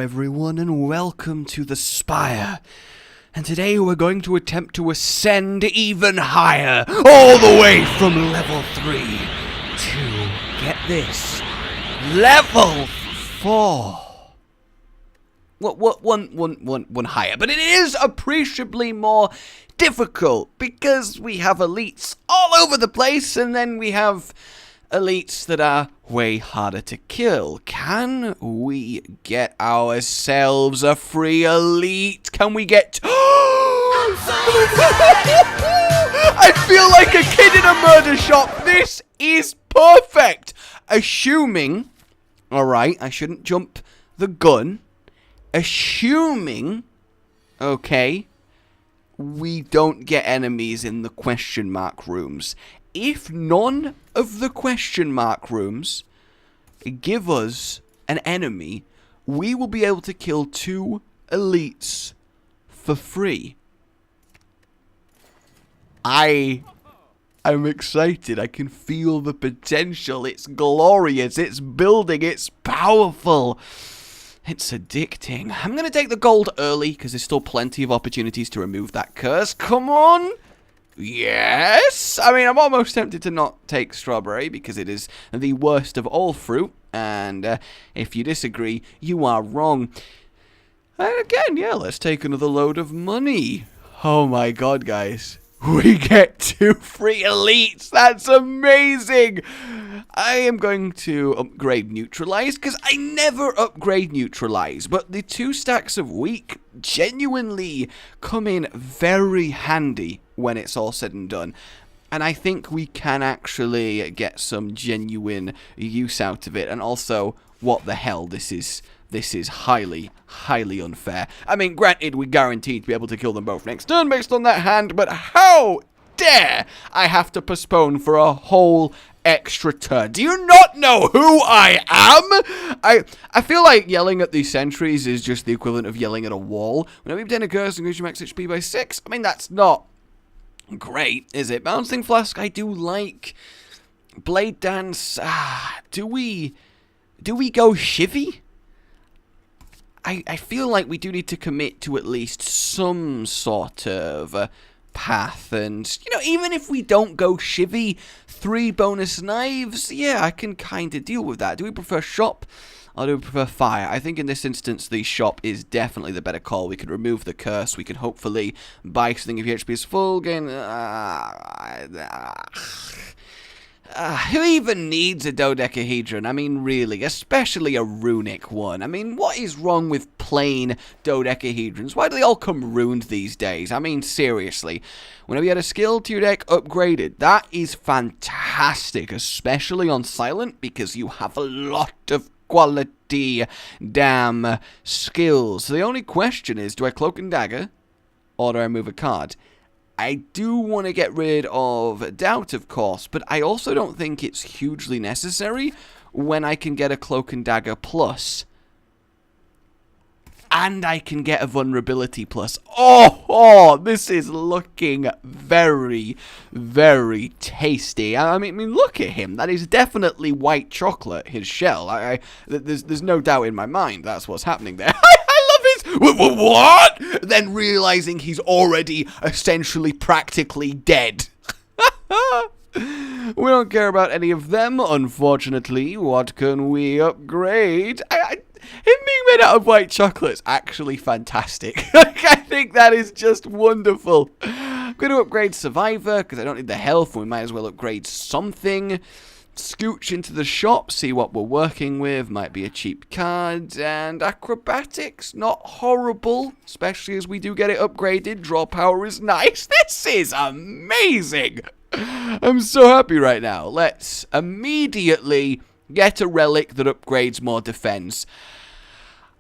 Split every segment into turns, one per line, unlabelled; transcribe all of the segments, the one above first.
everyone, and welcome to the Spire. And today we're going to attempt to ascend even higher, all the way from level 3 to, get this, level 4. One higher, but it is appreciably more difficult because we have elites all over the place, and then we have elites that are way harder to kill. Can we get ourselves a free elite? Can we get... I feel like a kid in a murder shop. This is perfect. Assuming... Alright, I shouldn't jump the gun. Assuming... Okay... we don't get enemies in the question mark rooms. If none of the question mark rooms give us an enemy, we will be able to kill 2 elites for free. I'm excited. I can feel the potential. It's glorious. It's building. It's powerful. It's addicting. I'm going to take the gold early because there's still plenty of opportunities to remove that curse. Come on. Yes. I mean, I'm almost tempted to not take strawberry because it is the worst of all fruit. And if you disagree, you are wrong. And again, yeah, let's take another load of money. Oh my god, guys. We get 2 free elites. That's amazing. I am going to upgrade Neutralize because I never upgrade Neutralize. But the 2 stacks of Weak genuinely come in very handy when it's all said and done. And I think we can actually get some genuine use out of it. And also, what the hell, this is highly, highly unfair. I mean, granted, we're guaranteed to be able to kill them both next turn based on that hand, but how dare I have to postpone for a whole extra turn? Do you not know who I am? I feel like yelling at these sentries is just the equivalent of yelling at a wall. Whenever you obtain a curse, increase your max HP by 6. I mean, that's not great, is it? Bouncing Flask, I do like. Blade Dance, do we go Shivy? I feel like we do need to commit to at least some sort of path, and, you know, even if we don't go Shivy, 3 bonus knives, yeah, I can kind of deal with that. Do we prefer Shop, or do we prefer Fire? I think in this instance, the Shop is definitely the better call. We can remove the curse, we can hopefully buy something if your HP is full, gain... who even needs a dodecahedron? I mean, really, especially a runic one. I mean, what is wrong with plain dodecahedrons? Why do they all come ruined these days? I mean, seriously. Whenever you had a skill to your deck upgraded, that is fantastic, especially on Silent, because you have a lot of quality damn skills. So the only question is, do I Cloak and Dagger, or do I move a card? I do want to get rid of Doubt, of course, but I also don't think it's hugely necessary when I can get a Cloak and Dagger plus. And I can get a Vulnerability plus. Oh, this is looking very, very tasty. I mean, look at him. That is definitely white chocolate, his shell. There's no doubt in my mind that's what's happening there. What? Then realizing he's already essentially practically dead. We don't care about any of them, unfortunately. What can we upgrade? Him being made out of white chocolate is actually fantastic. I think that is just wonderful. I'm going to upgrade Survivor because I don't need the health. We might as well upgrade something. Scooch into the shop, see what we're working with, might be a cheap card, and Acrobatics, not horrible, especially as we do get it upgraded. Draw power is nice. This is amazing. I'm so happy right now. Let's immediately get a relic that upgrades more defense.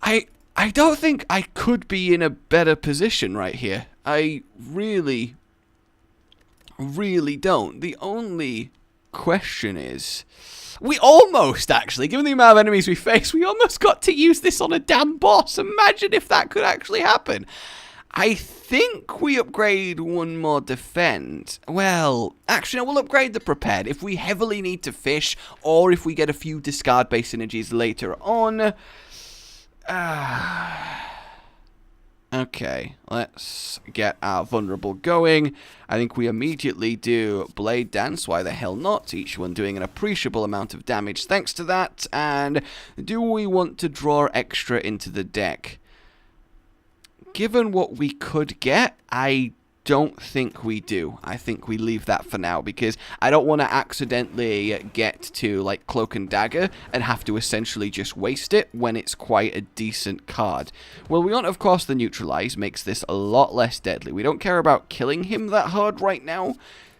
I don't think I could be in a better position right here. I really, really don't. The only question is, we almost actually, given the amount of enemies we face, we almost got to use this on a damn boss. Imagine if that could actually happen. I think we upgrade one more defend. Well, actually, no, we'll upgrade the prepared. If we heavily need to fish, or if we get a few discard-based synergies later on, Okay, let's get our vulnerable going. I think we immediately do Blade Dance, why the hell not? Each one doing an appreciable amount of damage thanks to that. And do we want to draw extra into the deck? Given what we could get, I don't think we do. I think we leave that for now because I don't want to accidentally get to like Cloak and Dagger and have to essentially just waste it when it's quite a decent card. Well, we want, of course, the Neutralize makes this a lot less deadly. We don't care about killing him that hard right now,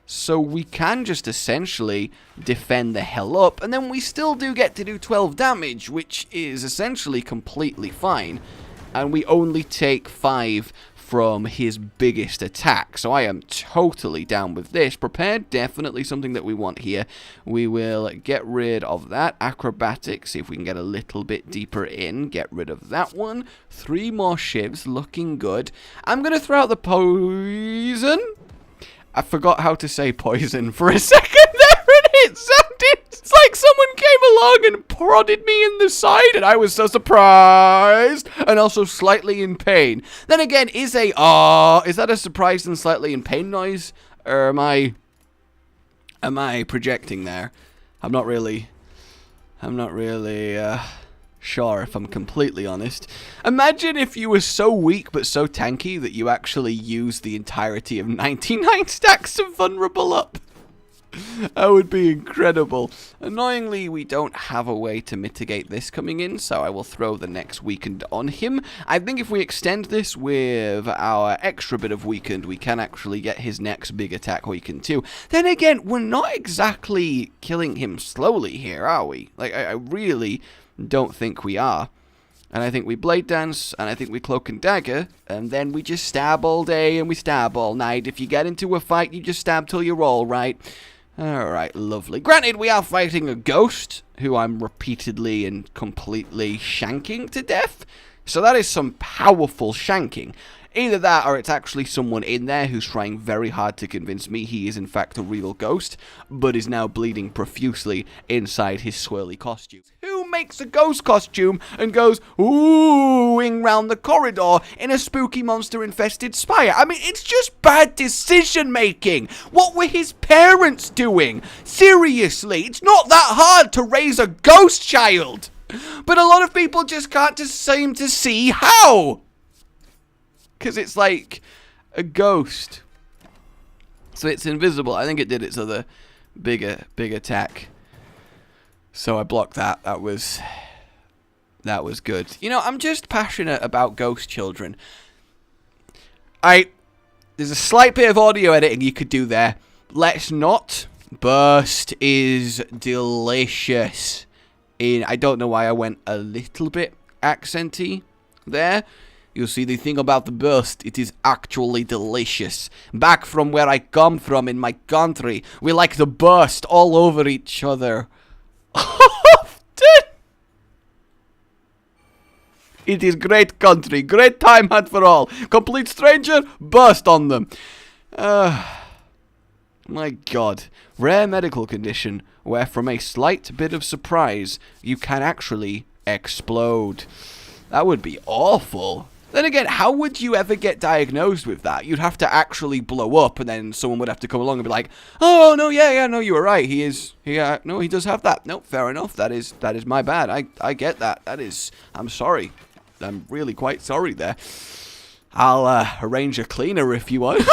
so we can just essentially defend the hell up, and then we still do get to do 12 damage, which is essentially completely fine, and we only take 5 from his biggest attack. So I am totally down with this. Prepared, definitely something that we want here. We will get rid of that. Acrobatics, see if we can get a little bit deeper in. Get rid of that one. 3 more shivs, looking good. I'm going to throw out the poison. I forgot how to say poison for a second there, and it sounded it's like someone came along and prodded me in the side, and I was so surprised, and also slightly in pain. Then again, is that a surprised and slightly in pain noise, or am I projecting there? I'm not really sure, if I'm completely honest. Imagine if you were so weak but so tanky that you actually used the entirety of 99 stacks of vulnerable up. That would be incredible. Annoyingly, we don't have a way to mitigate this coming in, so I will throw the next weakened on him. I think if we extend this with our extra bit of weakened, we can actually get his next big attack weakened too. Then again, we're not exactly killing him slowly here, are we? Like, I really don't think we are. And I think we Blade Dance, and I think we Cloak and Dagger, and then we just stab all day and we stab all night. If you get into a fight, you just stab till you roll, right? Alright, lovely. Granted, we are fighting a ghost, who I'm repeatedly and completely shanking to death. So that is some powerful shanking. Either that, or it's actually someone in there who's trying very hard to convince me he is in fact a real ghost, but is now bleeding profusely inside his swirly costume. Who makes a ghost costume and goes oohing round the corridor in a spooky monster-infested spire? I mean, it's just bad decision-making. What were his parents doing? Seriously, it's not that hard to raise a ghost child. But a lot of people just can't seem to see how. Because it's like a ghost. So it's invisible. I think it did its other big attack. So I blocked that. That was good. You know, I'm just passionate about ghost children. There's a slight bit of audio editing you could do there. Let's not. Burst is delicious. I don't know why I went a little bit accenty there. You see, the thing about the burst, it is actually delicious. Back from where I come from in my country, we like to burst all over each other. It is great country, great time had for all. Complete stranger, burst on them. My God. Rare medical condition where from a slight bit of surprise, you can actually explode. That would be awful. Then again, how would you ever get diagnosed with that? You'd have to actually blow up, and then someone would have to come along and be like, "Oh no, yeah, no, you were right. He does have that. No, fair enough. That is my bad. I get that. I'm sorry. I'm really quite sorry there. I'll arrange a cleaner if you want."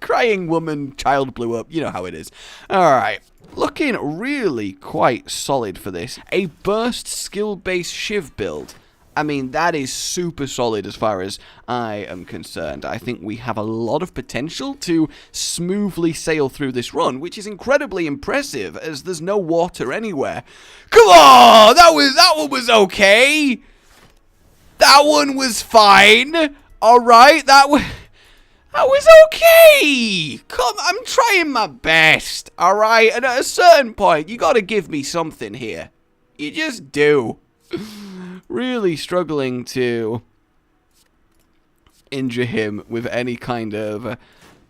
Crying woman, child blew up. You know how it is. All right. Looking really quite solid for this. A burst skill-based Shiv build. I mean, that is super solid as far as I am concerned. I think we have a lot of potential to smoothly sail through this run, which is incredibly impressive, as there's no water anywhere. Come on! That one was okay! That one was fine! Alright, that was okay! I'm trying my best, alright? And at a certain point, you gotta give me something here. You just do. Really struggling to injure him with any kind of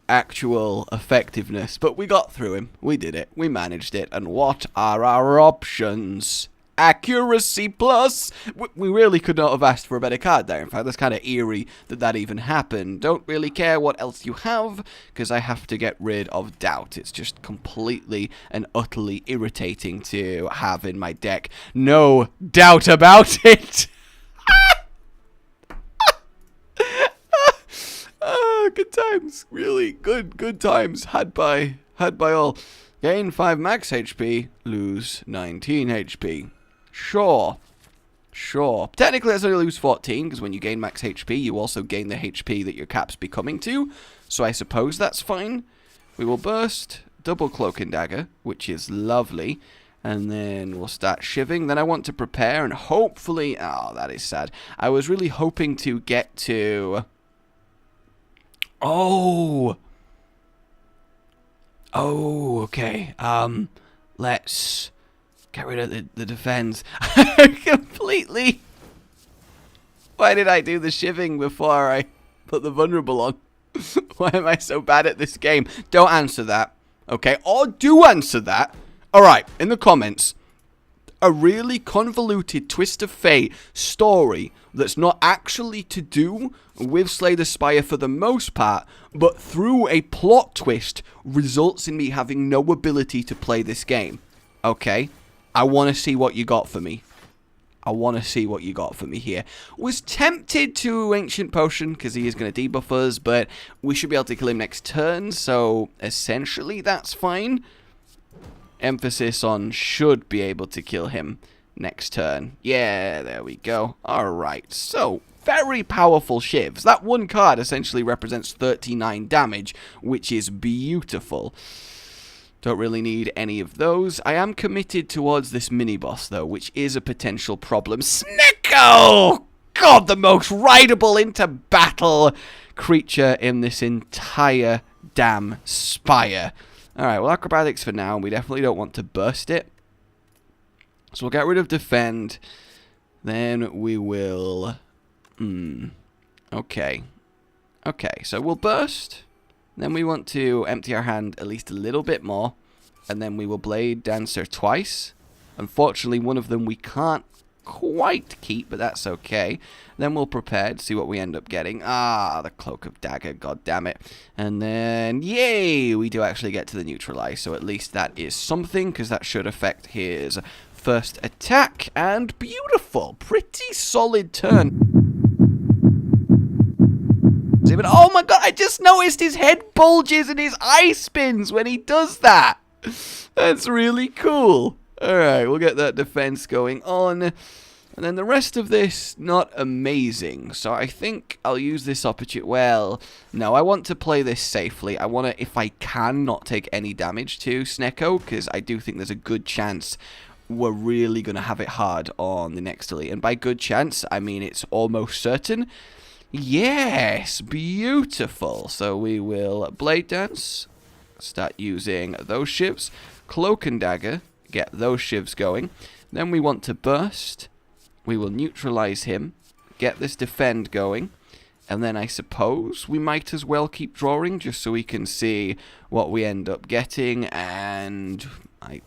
actual effectiveness. But we got through him. We did it. We managed it. And what are our options? Accuracy plus. We really could not have asked for a better card there. In fact, that's kind of eerie that that even happened. Don't really care what else you have, because I have to get rid of doubt. It's just completely and utterly irritating to have in my deck. No doubt about it. Good times. Really good times had by all. Gain 5 max HP, lose 19 HP. Sure. Technically, that's only lose 14, because when you gain max HP, you also gain the HP that your cap's becoming to. So I suppose that's fine. We will burst, double cloak and dagger, which is lovely. And then we'll start shivving. Then I want to prepare, and hopefully... Oh, that is sad. I was really hoping to get to... Oh, okay. Let's get rid of the defense. Completely. Why did I do the shivving before I put the vulnerable on? Why am I so bad at this game? Don't answer that, okay? Or do answer that. Alright, in the comments. A really convoluted twist of fate story that's not actually to do with Slay the Spire for the most part, but through a plot twist results in me having no ability to play this game. Okay? I want to see what you got for me. Here. Was tempted to Ancient Potion, because he is going to debuff us, but we should be able to kill him next turn, so essentially that's fine. Emphasis on should be able to kill him next turn. Yeah, there we go. Alright, so very powerful shivs. That one card essentially represents 39 damage, which is beautiful. Don't really need any of those. I am committed towards this mini-boss, though, which is a potential problem. Snecko! God, the most rideable into battle creature in this entire damn Spire. Alright, well, acrobatics for now. We definitely don't want to burst it. So we'll get rid of defend. Then we will... Okay, so we'll burst. Then we want to empty our hand at least a little bit more. And then we will Blade Dancer twice. Unfortunately, one of them we can't quite keep, but that's okay. Then we'll prepare to see what we end up getting. Ah, the Cloak of Dagger, god damn it. And then, yay, we do actually get to the neutralize, so at least that is something, because that should affect his first attack. And beautiful, pretty solid turn. Oh my god, I just noticed his head bulges and his eye spins when he does that. That's really cool. Alright, we'll get that defense going on. And then the rest of this, not amazing. So I think I'll use this opportunity. Well, no, I want to play this safely. I want to, if I can, not take any damage to Snecko, because I do think there's a good chance we're really going to have it hard on the next elite. And by good chance, I mean it's almost certain. Yes, beautiful. So we will Blade Dance, start using those shivs, Cloak and Dagger, get those shivs going. Then we want to burst. We will neutralize him, get this defend going, and then I suppose we might as well keep drawing just so we can see what we end up getting, and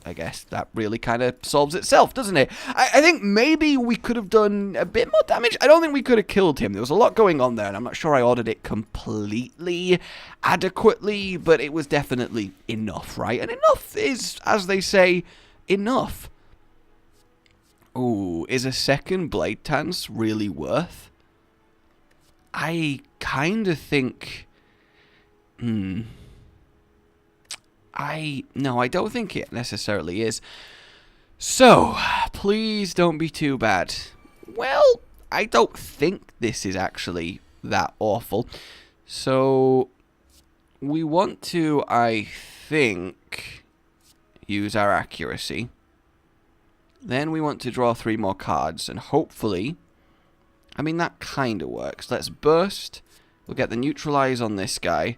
I guess that really kind of solves itself, doesn't it? I think maybe we could have done a bit more damage. I don't think we could have killed him. There was a lot going on there, and I'm not sure I ordered it completely adequately, but it was definitely enough, right? And enough is, as they say, enough. Ooh, is a second Blade Dance really worth? I kind of think... No, I don't think it necessarily is. So, please don't be too bad. Well, I don't think this is actually that awful. So, we want to, I think, use our accuracy. Then we want to draw 3 more cards, and hopefully, I mean, that kind of works. Let's burst. We'll get the neutralize on this guy.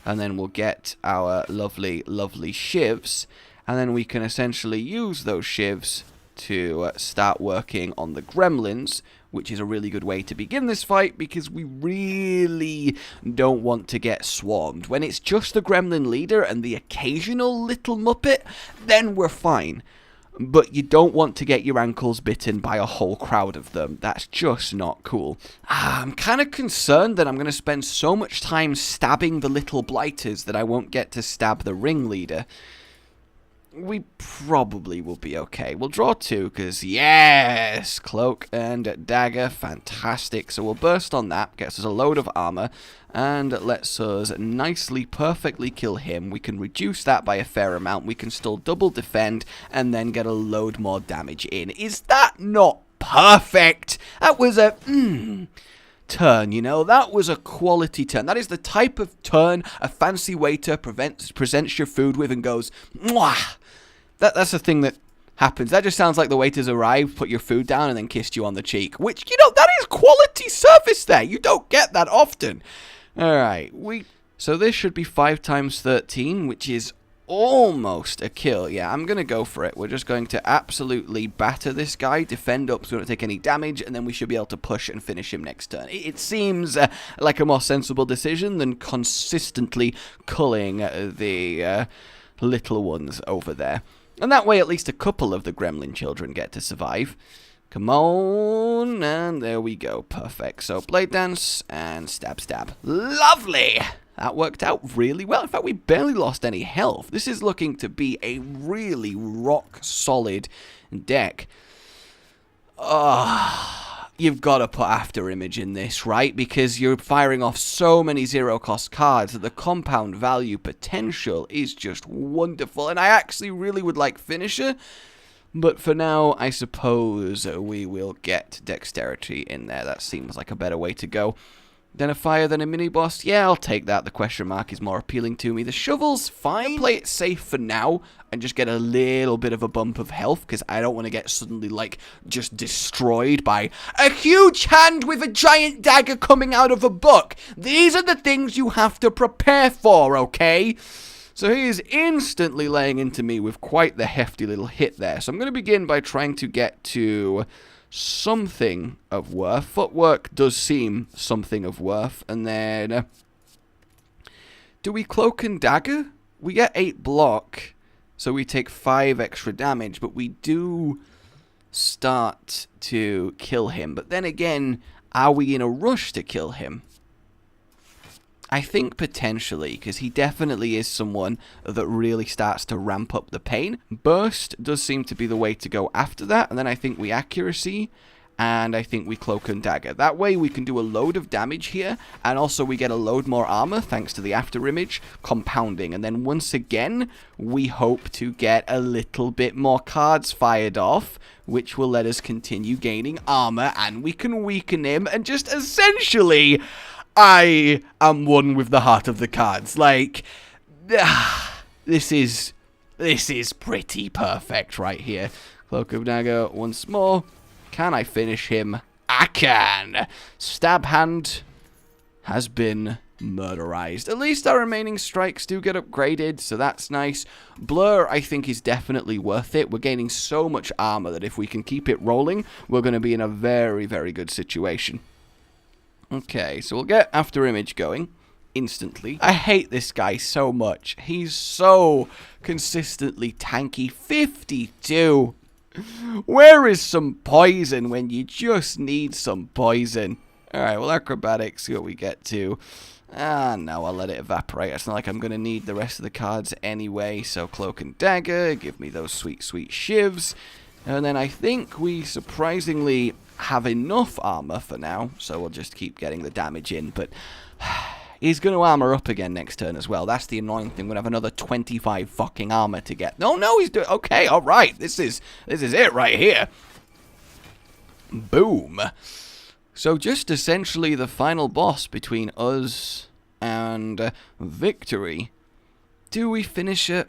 And then we'll get our lovely, lovely shivs. And then we can essentially use those shivs to start working on the gremlins, which is a really good way to begin this fight, because we really don't want to get swarmed. When it's just the gremlin leader and the occasional little muppet, then we're fine. but you don't want to get your ankles bitten by a whole crowd of them. That's just not cool. I'm kind of concerned that I'm going to spend so much time stabbing the little blighters that I won't get to stab the ringleader. We probably will be okay. We'll draw 2, because yes! Cloak and dagger, fantastic. So we'll burst on that, gets us a load of armor, and lets us nicely, perfectly kill him. We can reduce that by a fair amount. We can still double defend, and then get a load more damage in. Is that not perfect? That was a... turn, you know, that was a quality turn. That is the type of turn a fancy waiter presents your food with and goes, mwah! That's the thing that happens. That just sounds like the waiters arrived, put your food down, and then kissed you on the cheek. Which, you know, that is quality service there. You don't get that often. Alright, so this should be 5 times 13, which is almost a kill. Yeah, I'm going to go for it. We're just going to absolutely batter this guy, defend up so we don't take any damage, and then we should be able to push and finish him next turn. It seems like a more sensible decision than consistently culling the little ones over there. And that way at least a couple of the gremlin children get to survive. Come on, and there we go. Perfect. So blade dance and stab stab. Lovely! That worked out really well. In fact, we barely lost any health. This is looking to be a really rock-solid deck. You've got to put After Image in this, right? Because you're firing off so many zero-cost cards that the compound value potential is just wonderful. And I actually really would like Finisher. But for now, I suppose we will get Dexterity in there. That seems like a better way to go. Then a fire, then a mini-boss. Yeah, I'll take that. The question mark is more appealing to me. The shovel's fine. I'll play it safe for now and just get a little bit of a bump of health because I don't want to get suddenly, like, just destroyed by a huge hand with a giant dagger coming out of a book. These are the things you have to prepare for, okay? So he is instantly laying into me with quite the hefty little hit there. So I'm going to begin by trying to get to something of worth. Footwork does seem something of worth. And then, do we cloak and dagger? We get 8 block, so we take 5 extra damage, but we do start to kill him. But then again, are we in a rush to kill him? I think potentially, because he definitely is someone that really starts to ramp up the pain. Burst does seem to be the way to go after that, and then I think we accuracy, and I think we cloak and dagger. That way we can do a load of damage here, and also we get a load more armor thanks to the after image, compounding. And then once again, we hope to get a little bit more cards fired off, which will let us continue gaining armor, and we can weaken him, and just essentially, I am one with the heart of the cards. Like, this is pretty perfect right here. Cloak of Dagger once more. Can I finish him? I can. Stab hand has been murderized. At least our remaining strikes do get upgraded, so that's nice. Blur, I think, is definitely worth it. We're gaining so much armor that if we can keep it rolling, we're going to be in a very, very good situation. Okay, so we'll get After Image going instantly. I hate this guy so much. He's so consistently tanky. 52. Where is some poison when you just need some poison? Alright, well, acrobatics, see what we get to. No, I'll let it evaporate. It's not like I'm going to need the rest of the cards anyway. So Cloak and Dagger, give me those sweet, sweet shivs. And then I think we surprisingly have enough armor for now, so we'll just keep getting the damage in, but he's going to armor up again next turn as well. That's the annoying thing. We're going to have another 25 fucking armor to get. No, he's doing... Okay, alright. This is it right here. Boom. So just essentially the final boss between us and victory. Do we finish it?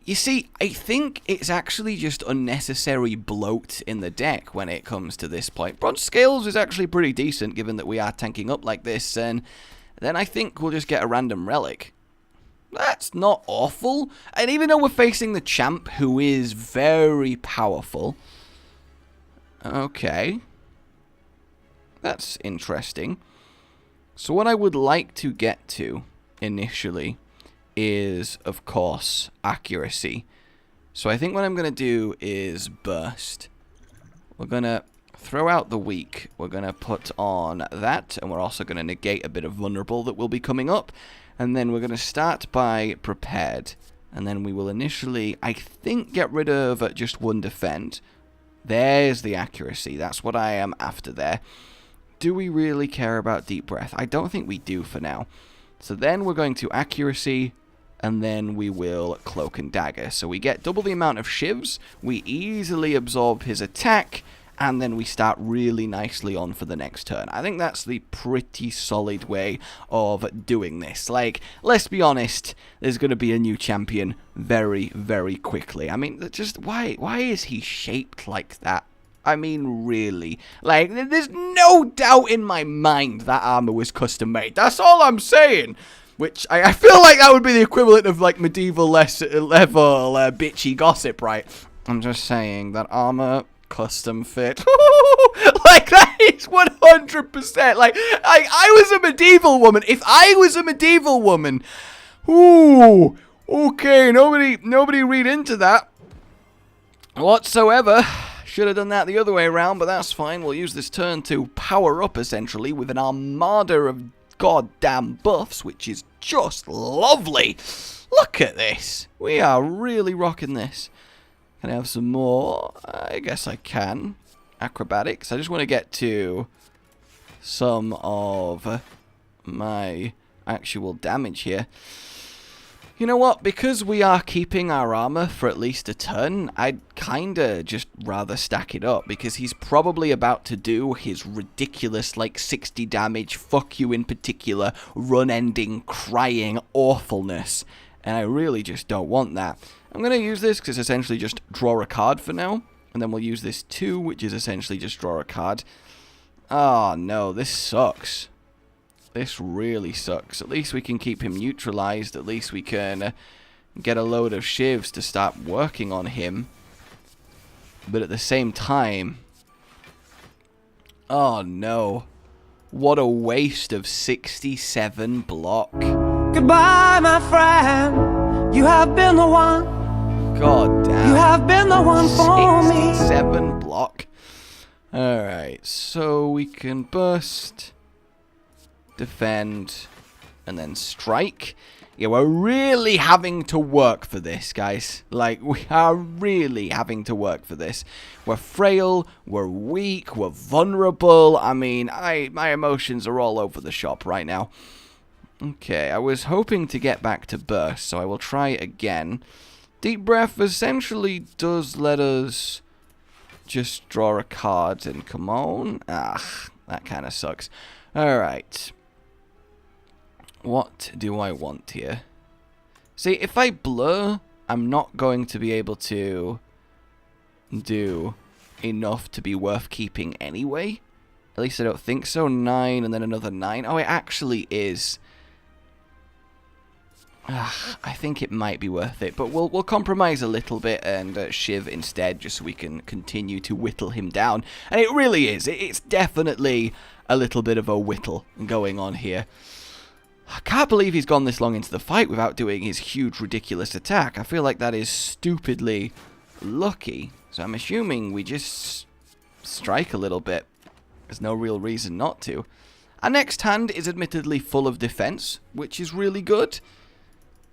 You see, I think it's actually just unnecessary bloat in the deck when it comes to this point. Bronze Scales is actually pretty decent, given that we are tanking up like this, and then I think we'll just get a random relic. That's not awful. And even though we're facing the champ, who is very powerful... Okay. That's interesting. So what I would like to get to, initially, is, of course, accuracy. So I think what I'm going to do is burst. We're going to throw out the weak. We're going to put on that. And we're also going to negate a bit of vulnerable that will be coming up. And then we're going to start by prepared. And then we will initially, I think, get rid of just one defend. There's the accuracy. That's what I am after there. Do we really care about deep breath? I don't think we do for now. So then we're going to accuracy, and then we will cloak and dagger. So we get double the amount of shivs, we easily absorb his attack, and then we start really nicely on for the next turn. I think that's the pretty solid way of doing this. Like, let's be honest, there's going to be a new champion very, very quickly. I mean, just why is he shaped like that? I mean, really. Like, there's no doubt in my mind that armor was custom made. That's all I'm saying. Which, I feel like that would be the equivalent of, like, medieval level bitchy gossip, right? I'm just saying that armor custom fit. Like, that is 100%. Like, I was a medieval woman. If I was a medieval woman, ooh, okay, nobody read into that whatsoever. Should have done that the other way around, but that's fine. We'll use this turn to power up, essentially, with an armada of goddamn buffs, which is just lovely. Look at this. We are really rocking this. Can I have some more? I guess I can. Acrobatics. I just want to get to some of my actual damage here. You know what? Because we are keeping our armor for at least a turn, I'd kinda just rather stack it up, because he's probably about to do his ridiculous, like, 60 damage, fuck you in particular, run-ending, crying awfulness. And I really just don't want that. I'm gonna use this because it's essentially just draw a card for now. And then we'll use this too, which is essentially just draw a card. Oh no, this sucks. This really sucks. At least we can keep him neutralized. At least we can get a load of shivs to start working on him. But at the same time... oh no. What a waste of 67 block.
Goodbye, my friend. You have been the one.
God damn.
You have been the one for me.
67 block. Alright, so we can burst... defend, and then strike. Yeah, we're really having to work for this, guys. Like, we are really having to work for this. We're frail, we're weak, we're vulnerable. I mean, my emotions are all over the shop right now. Okay, I was hoping to get back to burst, so I will try again. Deep breath essentially does let us just draw a card and come on. Ah, that kind of sucks. Alright. What do I want here? See, if I blur, I'm not going to be able to do enough to be worth keeping anyway. At least I don't think so. 9 and then another 9. Oh, it actually is. I think it might be worth it, but we'll compromise a little bit and shiv instead, just so we can continue to whittle him down. And it really is. It's definitely a little bit of a whittle going on here. I can't believe he's gone this long into the fight without doing his huge, ridiculous attack. I feel like that is stupidly lucky. So I'm assuming we just strike a little bit. There's no real reason not to. Our next hand is admittedly full of defense, which is really good.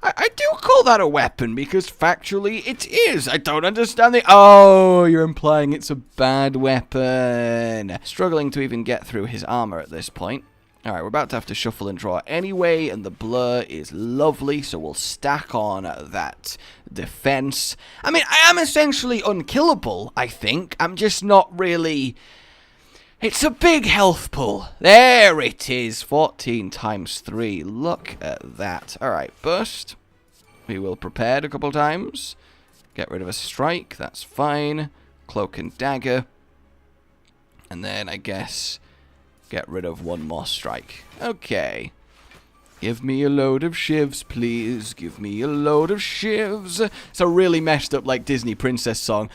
I do call that a weapon because factually it is. I don't understand the... oh, you're implying it's a bad weapon. Struggling to even get through his armor at this point. Alright, we're about to have to shuffle and draw anyway, and the blur is lovely, so we'll stack on that defense. I mean, I am essentially unkillable, I think. I'm just not really... it's a big health pool. There it is. 14 times 3. Look at that. Alright, burst. We will prepare a couple times. Get rid of a strike. That's fine. Cloak and dagger. And then, I guess, get rid of one more strike. Okay. Give me a load of shivs, please. Give me a load of shivs. It's a really messed up, like, Disney princess song.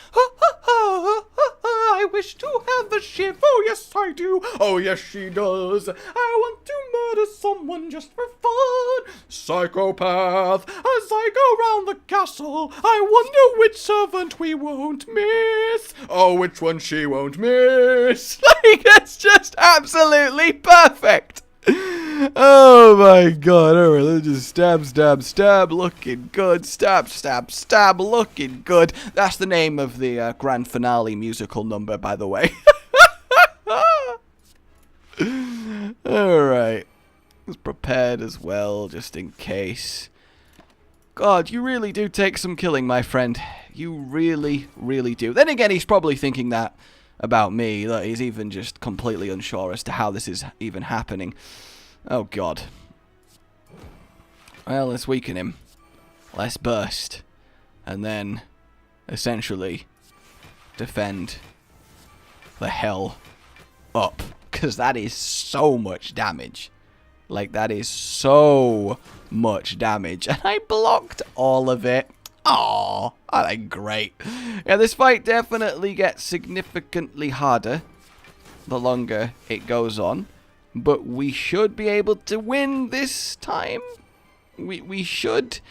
I wish to have a shiv. Oh, yes, I do. Oh, yes, she does. I want to murder someone just for fun. Psychopath. As I go round the castle, I wonder which servant we won't miss. Oh, which one she won't miss. Like, it's just absolutely perfect. Oh my god, alright, let's just stab, stab, stab, looking good, stab, stab, stab, looking good. That's the name of the grand finale musical number, by the way. Alright, was prepared as well, just in case. God, you really do take some killing, my friend. You really, really do. Then again, he's probably thinking that about me, that he's even just completely unsure as to how this is even happening. Oh god. Well, let's weaken him. Let's burst. And then, essentially, defend the hell up. Because that is so much damage. Like, that is so much damage. And I blocked all of it. Oh, that's great. Yeah, this fight definitely gets significantly harder the longer it goes on. But we should be able to win this time. We should,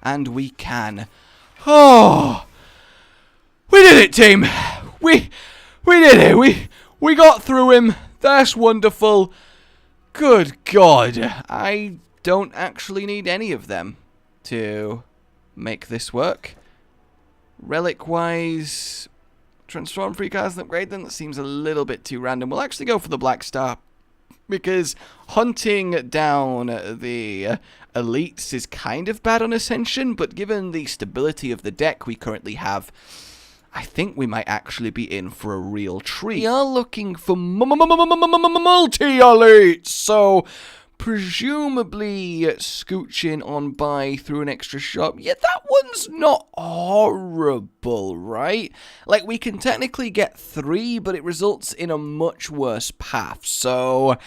and we can. Oh, we did it, team. We did it. We got through him. That's wonderful. Good God, I don't actually need any of them to make this work. Relic-wise, transform free cards and upgrade them. That seems a little bit too random. We'll actually go for the Black Star, because hunting down the elites is kind of bad on Ascension, but given the stability of the deck we currently have, I think we might actually be in for a real treat. We are looking for multi-elites, so presumably scooching on by through an extra shop. Yeah, that one's not horrible, right? Like, we can technically get 3, but it results in a much worse path. So,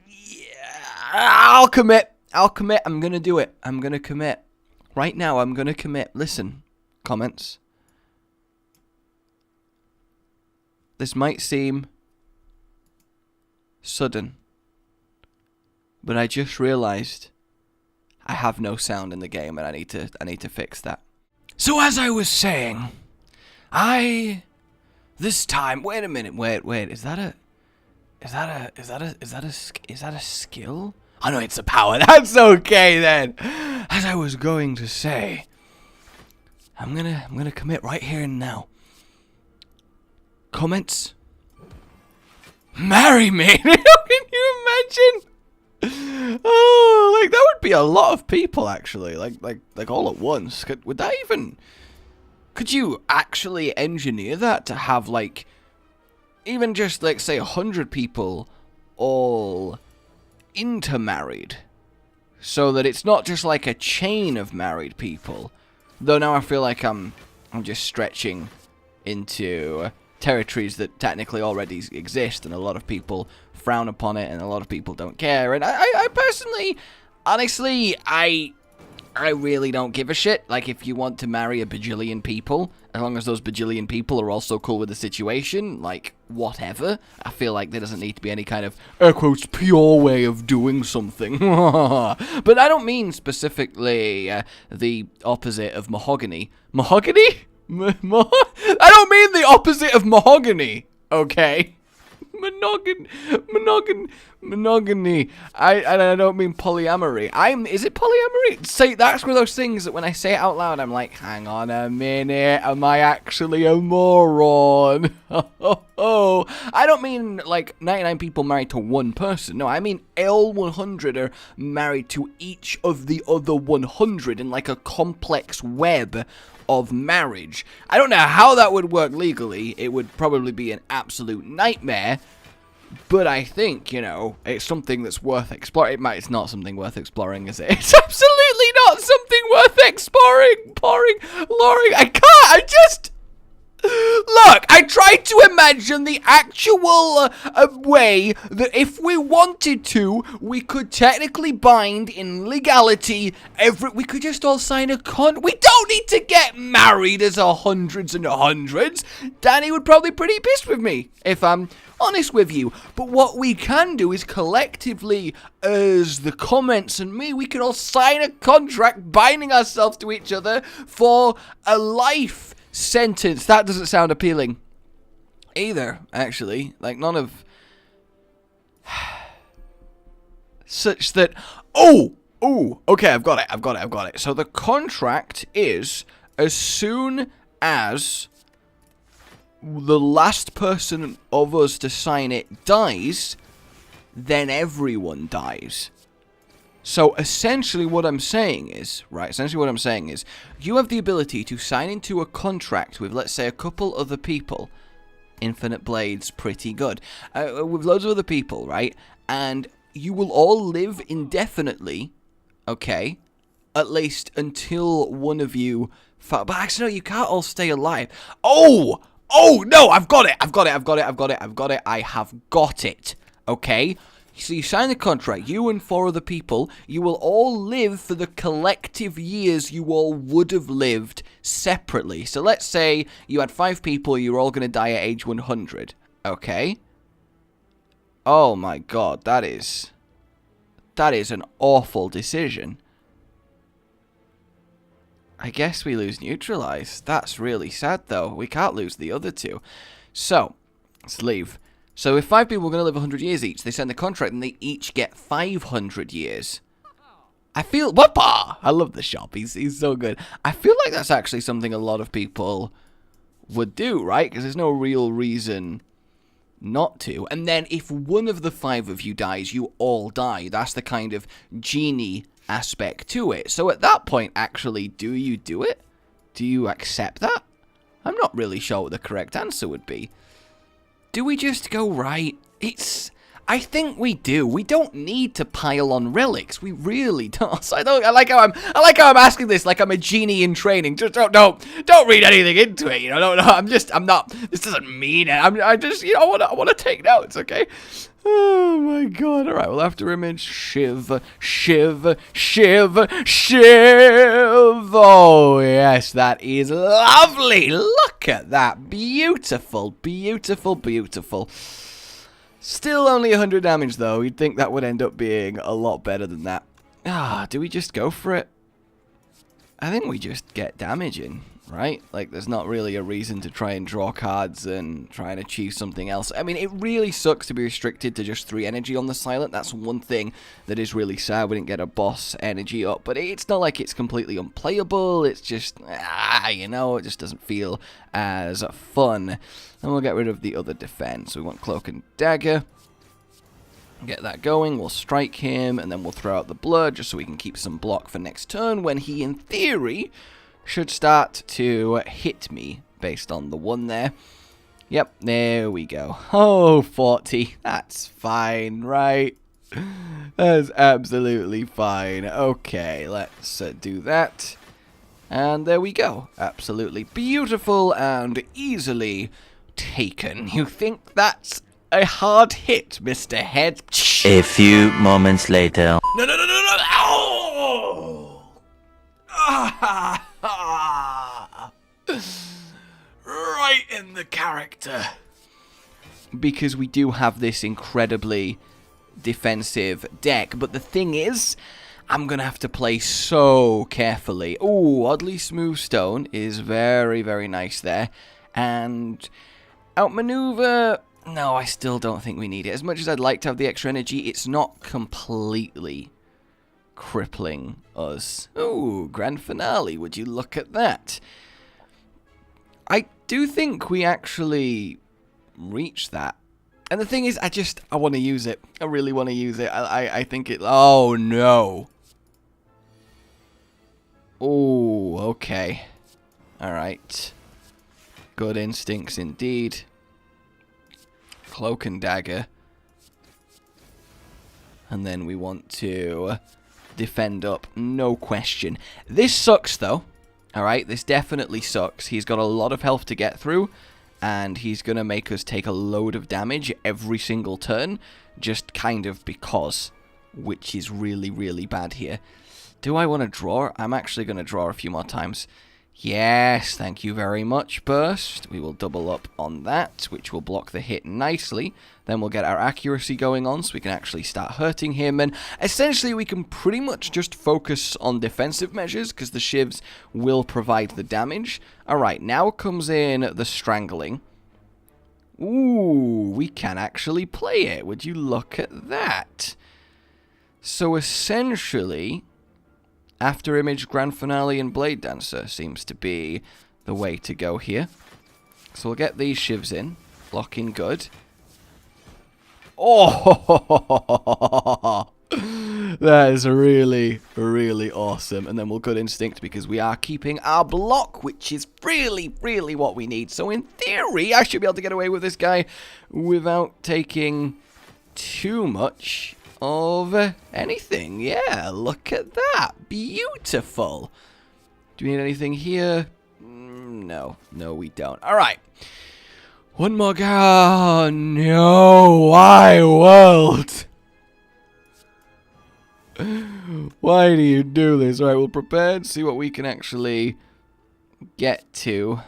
yeah, I'll commit. I'm gonna do it. I'm gonna commit. Right now, I'm gonna commit. Listen, comments. This might seem sudden, but I just realized I have no sound in the game, and I need to fix that. So as I was saying, this time, wait a minute, wait, is that a skill? Oh no, it's a power. That's okay then. As I was going to say, I'm gonna commit right here and now. Comments? Marry me. Can you imagine? Oh, like, that would be a lot of people, actually. Like all at once. Would that even... Could you actually engineer that to have, like, even just, like, say, 100 people all intermarried? So that it's not just, like, a chain of married people. Though now I feel like I'm just stretching into territories that technically already exist, and a lot of people frown upon it, and a lot of people don't care. And I personally, honestly, I really don't give a shit. Like, if you want to marry a bajillion people, as long as those bajillion people are also cool with the situation, like, whatever. I feel like there doesn't need to be any kind of, air quotes, pure way of doing something. But I don't mean specifically the opposite of mahogany. Mahogany? I don't mean the opposite of mahogany, okay? Monogamy. I don't mean polyamory. Is it polyamory? Say, that's one of those things that when I say it out loud, I'm like, hang on a minute, am I actually a moron? Oh, I don't mean like 99 people married to one person. No, I mean all 100 are married to each of the other 100 in like a complex web of marriage. I don't know how that would work legally. It would probably be an absolute nightmare. But I think, you know, it's something that's worth exploring. It's not something worth exploring, is it? It's absolutely not something worth exploring. Look, I tried to imagine the actual way that if we wanted to, we could technically bind in legality we could just all sign a we don't need to get married as hundreds and hundreds. Danny would probably be pretty pissed with me, if I'm honest with you. But what we can do is collectively, as the comments and me, we can all sign a contract binding ourselves to each other for a life sentence. That doesn't sound appealing either, actually. Like, none of such that. Oh, okay, I've got it. So the contract is, as soon as the last person of us to sign it dies, then everyone dies. So essentially what I'm saying is, you have the ability to sign into a contract with, let's say, a couple other people. Infinite Blade's pretty good. With loads of other people, right? And you will all live indefinitely, okay? At least until one of you... But actually, no, you can't all stay alive. Oh, no, I've got it. I have got it, okay? So you sign the contract, you and 4 other people, you will all live for the collective years you all would have lived separately. So let's say you had 5 people, you're all going to die at age 100, okay? Oh my god, that is an awful decision. I guess we lose Neutralize. That's really sad though. We can't lose the other 2. So, let's leave. So if 5 people are going to live 100 years each, they send the contract and they each get 500 years. I feel... Whoppa! I love the shop. He's so good. I feel like that's actually something a lot of people would do, right? Because there's no real reason not to. And then if one of the 5 of you dies, you all die. That's the kind of genie aspect to it. So at that point, actually, do you do it? Do you accept that? I'm not really sure what the correct answer would be. Do we just go, right? I think we do. We don't need to pile on relics. We really don't. So I like how I'm asking this like I'm a genie in training. Just don't read anything into it. You know, I'm not. This doesn't mean it. I just, I want to take notes. Okay. Oh my god. All right. We'll have to image Shiv. Oh yes, that is lovely. Look at that. Beautiful. Still only 100 damage, though. You'd think that would end up being a lot better than that. Do we just go for it? I think we just get damage in, right? Like, there's not really a reason to try and draw cards and try and achieve something else. I mean, it really sucks to be restricted to just 3 energy on the Silent. That's one thing that is really sad. We didn't get a boss energy up, but it's not like it's completely unplayable. It's just, it just doesn't feel as fun. And we'll get rid of the other defense. We want Cloak and Dagger. Get that going. We'll strike him, and then we'll throw out the blood just so we can keep some block for next turn when he, in theory, should start to hit me based on the 1 there. Yep, there we go. Oh, 40. That's fine, right? That's absolutely fine. Okay, let's do that. And there we go. Absolutely beautiful and easily taken. You think that's a hard hit, Mr. Head?
A few moments later.
No. Oh! Right in the character. Because we do have this incredibly defensive deck. But the thing is, I'm going to have to play so carefully. Ooh, Oddly Smooth Stone is very, very nice there. And outmaneuver... No, I still don't think we need it. As much as I'd like to have the extra energy, it's not completely crippling us. Ooh, Grand Finale. Would you look at that? I do think we actually reach that. And the thing is, I want to use it. I really want to use it. I think it... Oh, no. Oh, okay. Alright. Good instincts indeed. Cloak and Dagger. And then we want to defend up, no question. This sucks, though. Alright, this definitely sucks. He's got a lot of health to get through, and he's going to make us take a load of damage every single turn, just kind of because, which is really, really bad here. Do I want to draw? I'm actually going to draw a few more times. Yes, thank you very much, Burst. We will double up on that, which will block the hit nicely. Then we'll get our accuracy going on, so we can actually start hurting him. And essentially, we can pretty much just focus on defensive measures, because the shivs will provide the damage. Alright, now comes in the strangling. Ooh, we can actually play it. Would you look at that? So essentially, After Image, Grand Finale, and Blade Dancer seems to be the way to go here. So we'll get these shivs in. Blocking good. Oh! That is really, really awesome. And then we'll Good Instinct because we are keeping our block, which is really, really what we need. So in theory, I should be able to get away with this guy without taking too much of anything. Yeah, look at that. Beautiful. Do we need anything here? No. No, we don't. All right. One more guy. Oh, no. Why, world? Why do you do this? All right, we'll prepare and see what we can actually get to.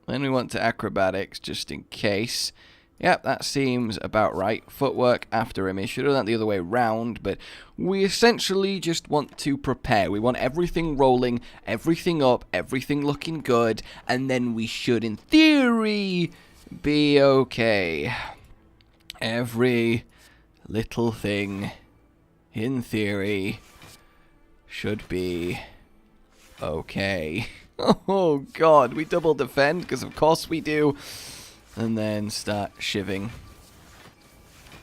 Then we want to acrobatics just in case. Yep, that seems about right. Footwork, After Image. Should have done that the other way round, but we essentially just want to prepare. We want everything rolling, everything up, everything looking good, and then we should, in theory, be okay. Every little thing, in theory, should be okay. Oh, God, we double defend, because of course we do. And then start shiving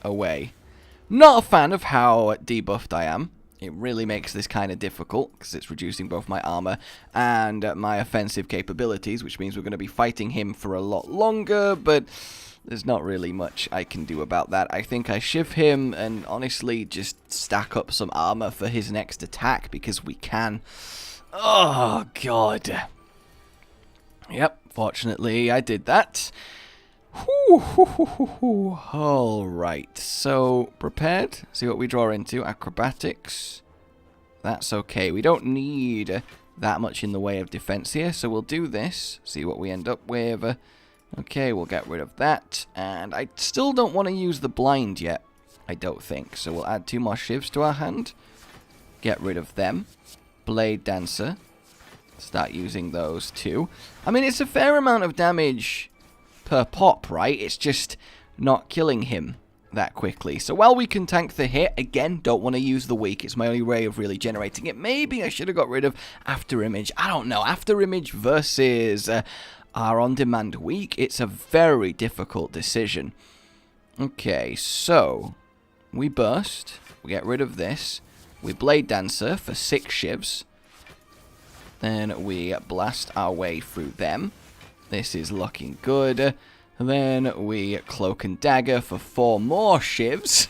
away. Not a fan of how debuffed I am. It really makes this kind of difficult, because it's reducing both my armor and my offensive capabilities, which means we're going to be fighting him for a lot longer, but there's not really much I can do about that. I think I shiv him and honestly just stack up some armor for his next attack, because we can. Oh, God. Yep, fortunately I did that. Alright, so prepared. See what we draw into. Acrobatics. That's okay. We don't need that much in the way of defense here, so we'll do this. See what we end up with. Okay, we'll get rid of that. And I still don't want to use the blind yet, I don't think. So we'll add 2 more shivs to our hand. Get rid of them. Blade Dancer. Start using those too. I mean, it's a fair amount of damage per pop, right? It's just not killing him that quickly. So while we can tank the hit, again, don't want to use the weak. It's my only way of really generating it. Maybe I should have got rid of After Image. I don't know. After Image versus our on-demand weak. It's a very difficult decision. Okay, so we burst. We get rid of this. We Blade Dancer for 6 shivs. Then we blast our way through them. This is looking good. Then we Cloak and Dagger for 4 more shivs.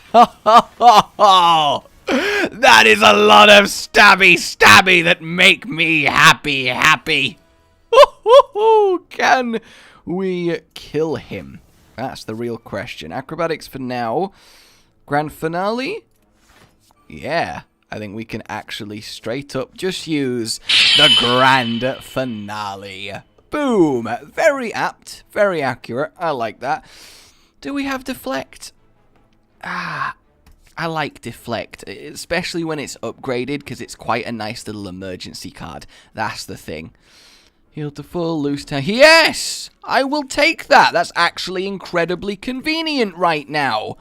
That is a lot of stabby that make me happy. Can we kill him? That's the real question. Acrobatics for now. Grand Finale? Yeah. I think we can actually straight up just use the Grand Finale. Boom! Very apt, very accurate. I like that. Do we have Deflect? I like Deflect, especially when it's upgraded, because it's quite a nice little emergency card. That's the thing. Heal to full, loose town. Yes! I will take that. That's actually incredibly convenient right now.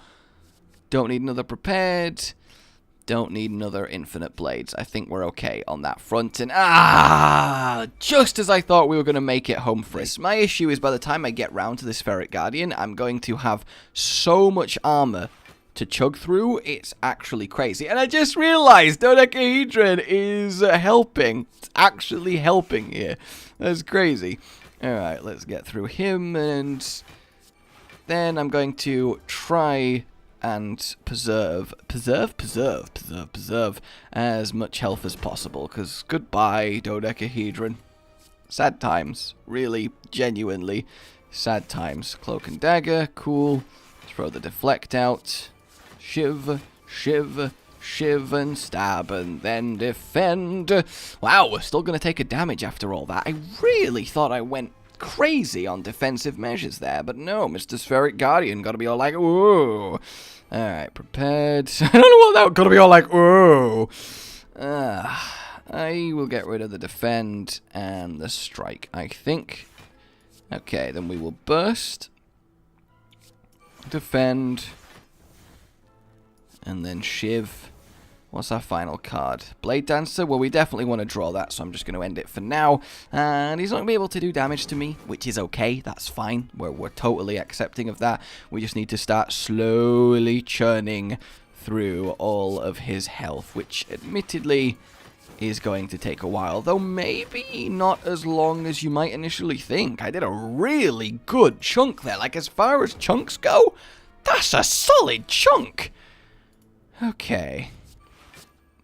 Don't need another prepared. Don't need another infinite blades. I think we're okay on that front. And just as I thought we were going to make it home free. My issue is by the time I get round to the Spheric Guardian, I'm going to have so much armor to chug through. It's actually crazy. And I just realized Dodecahedron is helping. It's actually helping here. That's crazy. Alright, let's get through him. And then I'm going to try and preserve as much health as possible, because goodbye, dodecahedron. Sad times. Really, genuinely sad times. Cloak and dagger, cool. Throw the deflect out. Shiv, shiv, shiv, and stab, and then defend. Wow, we're still going to take a damage after all that. I really thought I went crazy on defensive measures there, but no, Mr. Spheric Guardian got to be all like, ooh. Alright, prepared. I don't know what that got to be all like, ooh. I will get rid of the defend and the strike, I think. Okay, then we will burst, defend, and then shiv. What's our final card? Blade Dancer? Well, we definitely want to draw that, so I'm just going to end it for now. And he's not going to be able to do damage to me, which is okay. That's fine. We're totally accepting of that. We just need to start slowly churning through all of his health, which admittedly is going to take a while, though maybe not as long as you might initially think. I did a really good chunk there. Like, as far as chunks go, that's a solid chunk. Okay.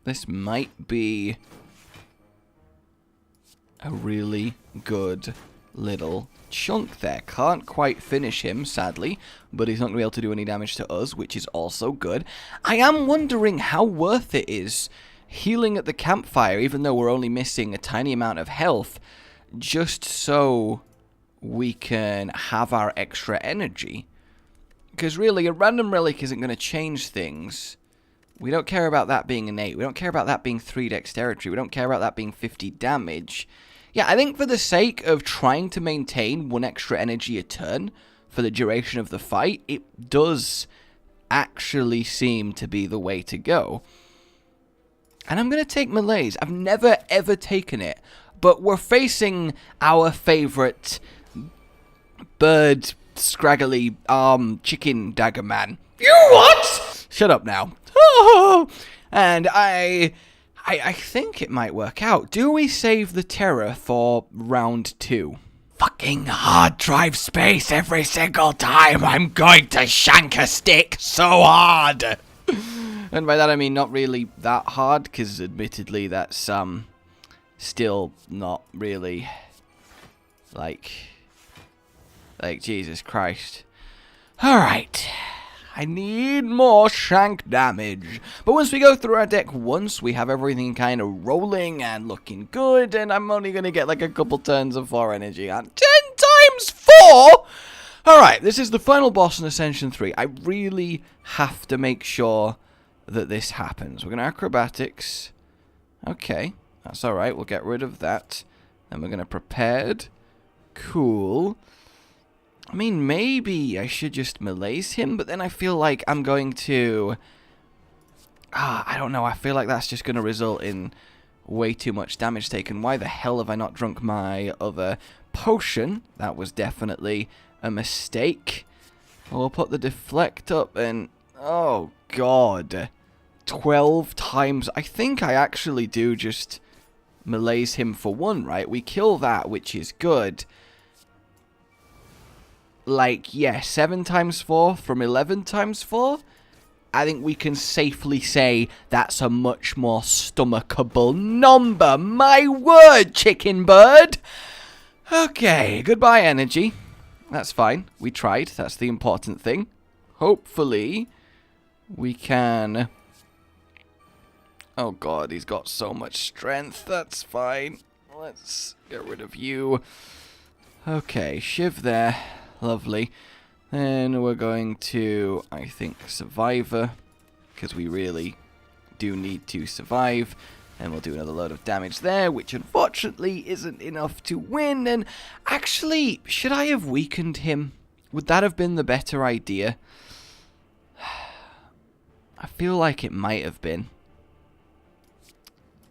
This might be a really good little chunk there. Can't quite finish him, sadly, but he's not going to be able to do any damage to us, which is also good. I am wondering how worth it is healing at the campfire, even though we're only missing a tiny amount of health, just so we can have our extra energy. Because really, a random relic isn't going to change things. We don't care about that being innate. We don't care about that being 3 dexterity. We don't care about that being 50 damage. Yeah, I think for the sake of trying to maintain 1 extra energy a turn for the duration of the fight, it does actually seem to be the way to go. And I'm going to take Malaise. I've never, ever taken it. But we're facing our favourite bird, scraggly chicken dagger man. You what? Shut up now. And I think it might work out. Do we save the terror for round 2? Fucking hard drive space every single time I'm going to shank a stick so hard. And by that I mean not really that hard, because admittedly that's still not really like Jesus Christ. Alright. I need more shank damage. But once we go through our deck once, we have everything kind of rolling and looking good, and I'm only going to get like a couple turns of 4 energy. And 10 times 4? Alright, this is the final boss in Ascension 3. I really have to make sure that this happens. We're going to acrobatics. Okay, that's alright. We'll get rid of that. Then we're going to prepared. Cool. I mean, maybe I should just malaise him, but then I feel like I'm going to... I don't know. I feel like that's just going to result in way too much damage taken. Why the hell have I not drunk my other potion? That was definitely a mistake. We'll put the deflect up and... Oh, God. 12 times. I think I actually do just malaise him for 1, right? We kill that, which is good. Like, yeah, 7 times 4 from 11 times 4. I think we can safely say that's a much more stomachable number. My word, chicken bird. Okay, goodbye energy. That's fine. We tried. That's the important thing. Hopefully, we can... Oh god, he's got so much strength. That's fine. Let's get rid of you. Okay, Shiv there. Lovely. Then we're going to, I think, Survivor, because we really do need to survive. And we'll do another load of damage there, which unfortunately isn't enough to win. And actually, should I have weakened him? Would that have been the better idea? I feel like it might have been.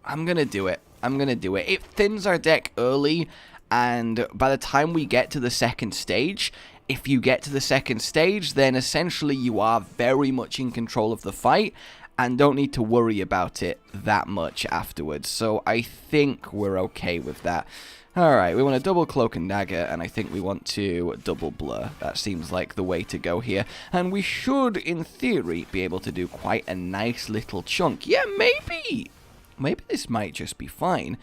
I'm going to do it. I'm going to do it. It thins our deck early, and by the time we get to the second stage, if you get to the second stage, then essentially you are very much in control of the fight and don't need to worry about it that much afterwards. So I think we're okay with that. Alright, we want a double cloak and dagger, and I think we want to double blur. That seems like the way to go here. And we should, in theory, be able to do quite a nice little chunk. Yeah, maybe! Maybe this might just be fine.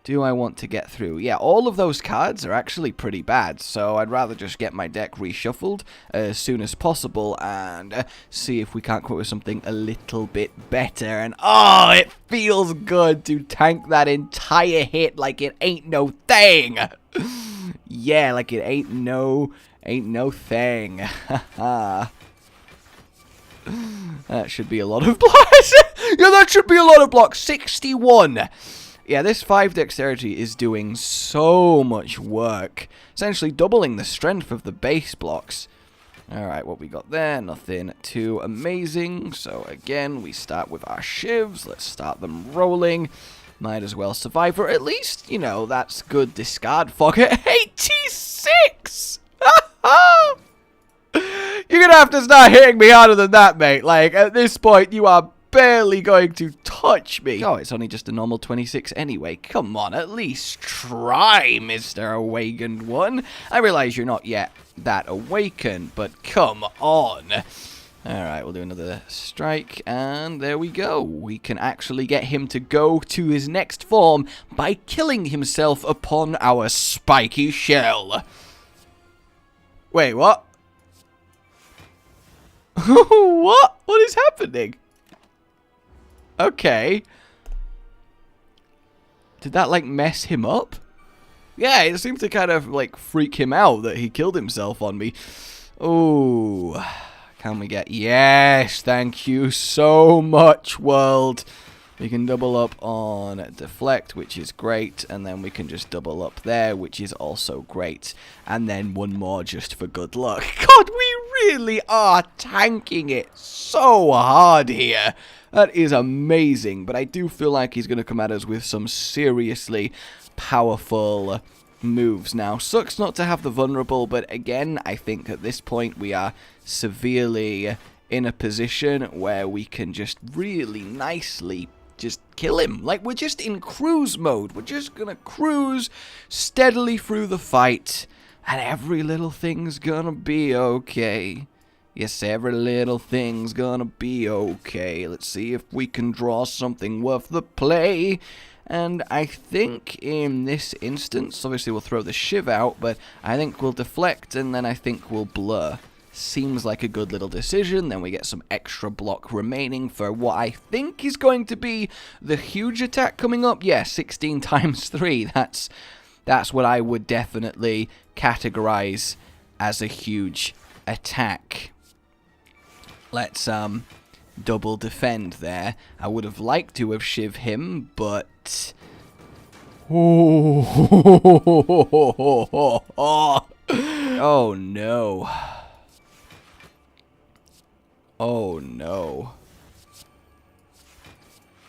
Do I want to get through? Yeah, all of those cards are actually pretty bad, so I'd rather just get my deck reshuffled as soon as possible and see if we can't come up with something a little bit better. And oh, it feels good to tank that entire hit like it ain't no thing. Yeah, like it ain't no thing. That should be a lot of blocks. Yeah, that should be a lot of blocks. 61. Yeah, this 5 dexterity is doing so much work. Essentially doubling the strength of the base blocks. Alright, what we got there? Nothing too amazing. So again, we start with our shivs. Let's start them rolling. Might as well survive, or at least, you know, that's good discard fog at 86! You're gonna have to start hitting me harder than that, mate. Like, at this point, you are barely going to touch me. Oh, it's only just a normal 26 anyway. Come on, at least try, Mr. Awakened One. I realize you're not yet that awakened, but come on. Alright, we'll do another strike, and there we go. We can actually get him to go to his next form by killing himself upon our spiky shell. Wait, what? What? What is happening? Okay. Did that, like, mess him up? Yeah, it seemed to kind of, like, freak him out that he killed himself on me. Oh, can we get... Yes, thank you so much, world. We can double up on deflect, which is great, and then we can just double up there, which is also great. And then one more just for good luck. God, we really are tanking it so hard here. That is amazing, but I do feel like he's going to come at us with some seriously powerful moves now. Sucks not to have the vulnerable, but again, I think at this point we are severely in a position where we can just really nicely just kill him. Like, we're just in cruise mode. We're just going to cruise steadily through the fight, and every little thing's going to be okay. Yes, every little thing's gonna be okay. Let's see if we can draw something worth the play. And I think in this instance, obviously we'll throw the shiv out, but I think we'll deflect, and then I think we'll blur. Seems like a good little decision. Then we get some extra block remaining for what I think is going to be the huge attack coming up. Yeah, 16 times 3. That's what I would definitely categorize as a huge attack. Let's double defend there. I would have liked to have shiv him, but oh no. Oh no.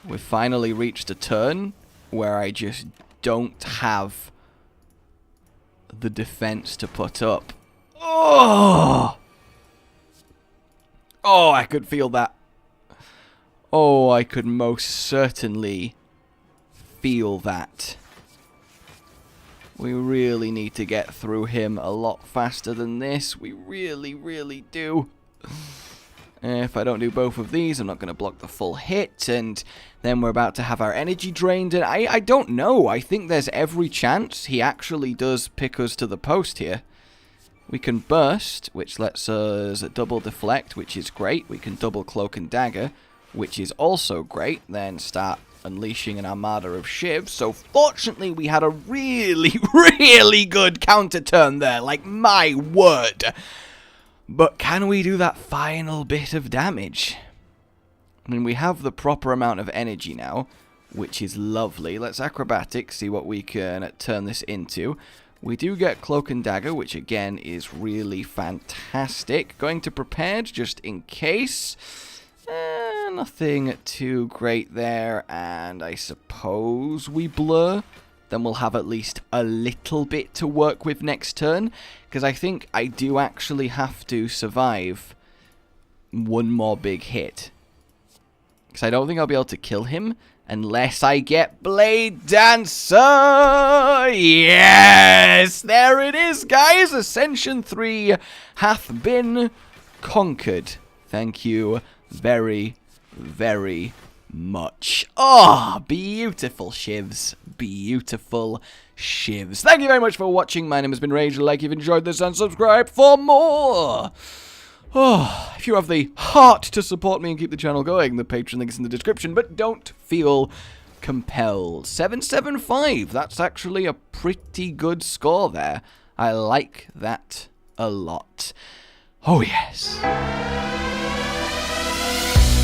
We've finally reached a turn where I just don't have the defense to put up. Oh! Oh, I could feel that. Oh, I could most certainly feel that. We really need to get through him a lot faster than this. We really, really do. If I don't do both of these, I'm not going to block the full hit, and then we're about to have our energy drained, and I don't know. I think there's every chance he actually does pick us to the post here. We can burst, which lets us double deflect, which is great. We can double cloak and dagger, which is also great. Then start unleashing an armada of shivs. So fortunately, we had a really, really good counter turn there. Like, my word. But can we do that final bit of damage? I mean, we have the proper amount of energy now, which is lovely. Let's acrobatics, see what we can turn this into. We do get Cloak and Dagger, which again is really fantastic. Going to Prepared, just in case. Nothing too great there, and I suppose we Blur. Then we'll have at least a little bit to work with next turn, because I think I do actually have to survive one more big hit. Because I don't think I'll be able to kill him, Unless I get Blade Dancer! Yes! There it is, guys! Ascension 3 hath been conquered. Thank you very, very much. Oh, beautiful shivs. Beautiful shivs. Thank you very much for watching. My name has been Rage. Like if you've enjoyed this and subscribe for more. Oh, if you have the heart to support me and keep the channel going, the Patreon link is in the description, but don't feel compelled. 775, that's actually a pretty good score there. I like that a lot. Oh yes.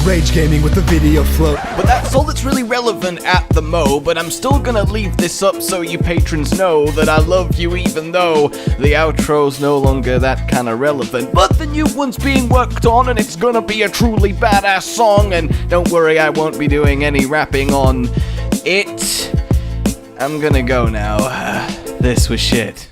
Rage Gaming with the video float.
But that's all that's really relevant at the mo, but I'm still gonna leave this up so you patrons know that I love you even though the outro's no longer that kinda relevant. But the new one's being worked on and it's gonna be a truly badass song, and don't worry, I won't be doing any rapping on it. I'm gonna go now. This was shit.